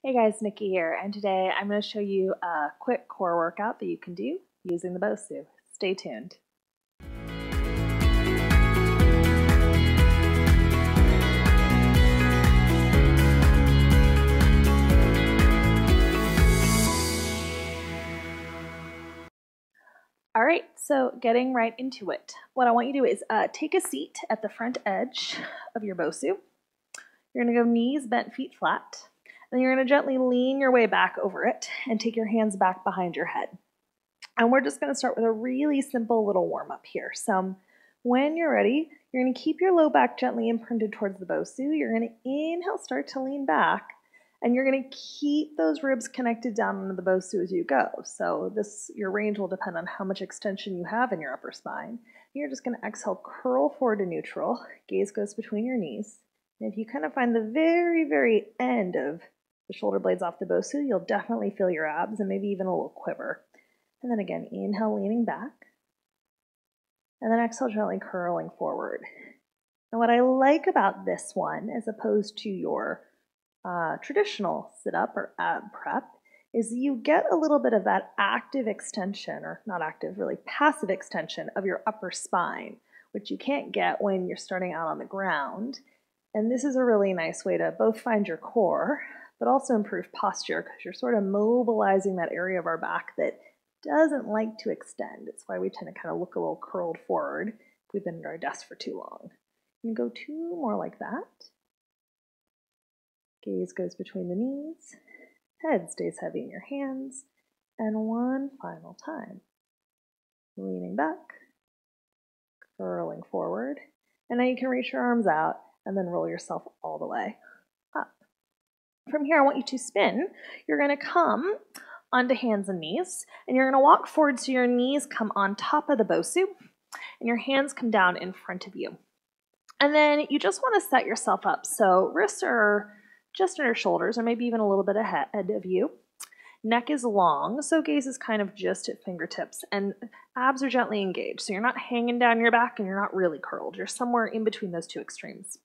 Hey guys, Nikki here, and today I'm going to show you a quick core workout that you can do using the BOSU. Stay tuned. All right, so getting right into it. What I want you to do is take a seat at the front edge of your BOSU. You're going to go knees bent, feet flat. Then you're going to gently lean your way back over it and take your hands back behind your head. And we're just going to start with a really simple little warm-up here. So when you're ready, you're going to keep your low back gently imprinted towards the BOSU. You're going to inhale, start to lean back, and you're going to keep those ribs connected down into the BOSU as you go. So your range will depend on how much extension you have in your upper spine. You're just going to exhale, curl forward to neutral. Gaze goes between your knees. And if you kind of find the very, very end of the shoulder blades off the BOSU, you'll definitely feel your abs and maybe even a little quiver. And then again, inhale, leaning back. And then exhale, gently curling forward. And what I like about this one, as opposed to your traditional sit-up or ab prep, is you get a little bit of that active extension, or not active, really passive extension of your upper spine, which you can't get when you're starting out on the ground. And this is a really nice way to both find your core, but also improve posture, because you're sort of mobilizing that area of our back that doesn't like to extend. It's why we tend to kind of look a little curled forward if we've been at our desk for too long. You can go two more like that. Gaze goes between the knees. Head stays heavy in your hands. And one final time. Leaning back, curling forward. And now you can reach your arms out and then roll yourself all the way up. From here, I want you to spin. You're going to come onto hands and knees, and you're going to walk forward so your knees come on top of the BOSU, and your hands come down in front of you. And then you just want to set yourself up so wrists are just under shoulders, or maybe even a little bit ahead of you. Neck is long, so gaze is kind of just at fingertips, and abs are gently engaged, so you're not hanging down your back and you're not really curled. You're somewhere in between those two extremes.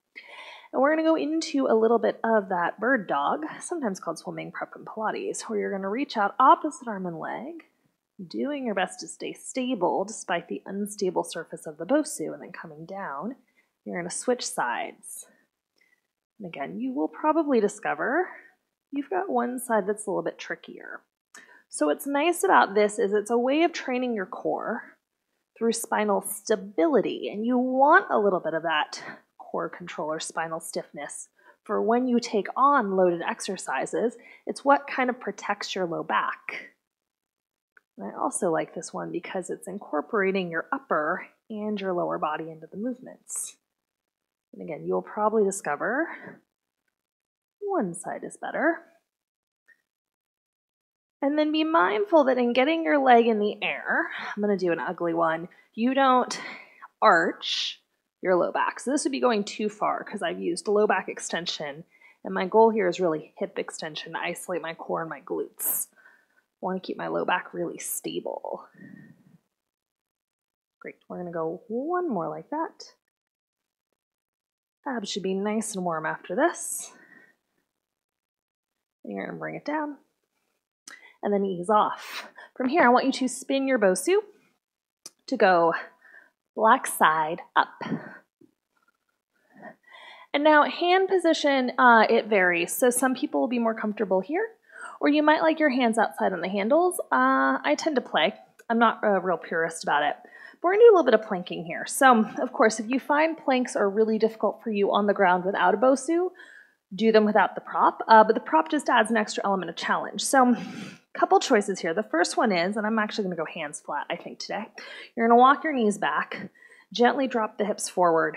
And we're going to go into a little bit of that bird dog, sometimes called swimming, prep, and Pilates, where you're going to reach out opposite arm and leg, doing your best to stay stable despite the unstable surface of the BOSU, and then coming down. You're going to switch sides. And again, you will probably discover you've got one side that's a little bit trickier. So what's nice about this is it's a way of training your core through spinal stability, and you want a little bit of that core control or spinal stiffness for when you take on loaded exercises. It's what kind of protects your low back. And I also like this one because it's incorporating your upper and your lower body into the movements. And again, you'll probably discover one side is better. And then be mindful that in getting your leg in the air, I'm going to do an ugly one, you don't arch your low back. So this would be going too far because I've used low back extension, and my goal here is really hip extension to isolate my core and my glutes. I want to keep my low back really stable. Great, we're going to go one more like that. Abs should be nice and warm after this. And you're going to bring it down and then ease off. From here, I want you to spin your BOSU to go black side up. And now hand position, it varies. So some people will be more comfortable here, or you might like your hands outside on the handles. I tend to play. I'm not a real purist about it. But we're gonna do a little bit of planking here. So of course, if you find planks are really difficult for you on the ground without a BOSU, do them without the prop. But the prop just adds an extra element of challenge. So couple choices here. The first one is, and I'm actually going to go hands flat, I think, today. You're going to walk your knees back, gently drop the hips forward,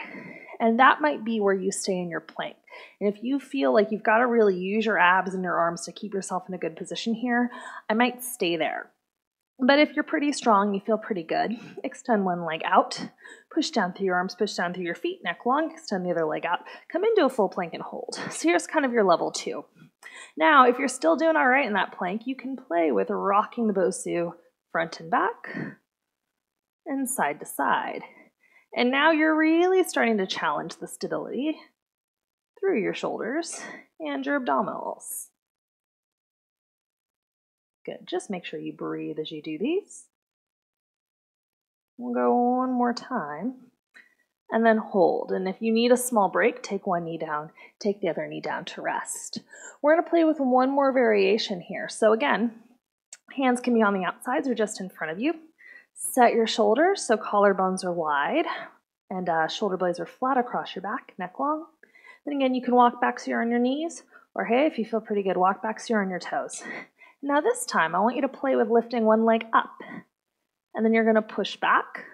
and that might be where you stay in your plank. And if you feel like you've got to really use your abs and your arms to keep yourself in a good position here, I might stay there. But if you're pretty strong, you feel pretty good, extend one leg out, push down through your arms, push down through your feet, neck long, extend the other leg out, come into a full plank and hold. So here's kind of your level 2. Now, if you're still doing all right in that plank, you can play with rocking the BOSU front and back and side to side. And now you're really starting to challenge the stability through your shoulders and your abdominals. Good. Just make sure you breathe as you do these. We'll go one more time. And then hold. And if you need a small break, take one knee down, take the other knee down to rest. We're going to play with one more variation here. So again, hands can be on the outsides or just in front of you. Set your shoulders so collarbones are wide and shoulder blades are flat across your back, neck long. Then again, you can walk back so you're on your knees, or hey, if you feel pretty good, walk back so you're on your toes. Now this time, I want you to play with lifting one leg up. And then you're going to push back,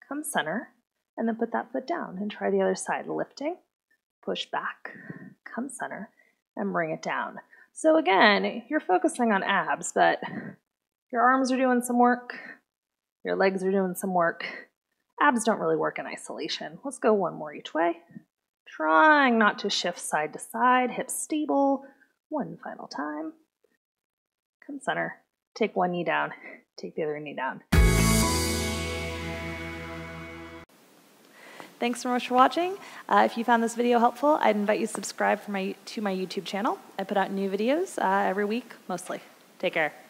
come center, and then put that foot down and try the other side. Lifting, push back, come center, and bring it down. So again, you're focusing on abs, but your arms are doing some work, your legs are doing some work. Abs don't really work in isolation. Let's go one more each way. Trying not to shift side to side, hips stable. One final time. Come center, take one knee down, take the other knee down. Thanks so much for watching. If you found this video helpful, I'd invite you to subscribe to my YouTube channel. I put out new videos every week, mostly. Take care.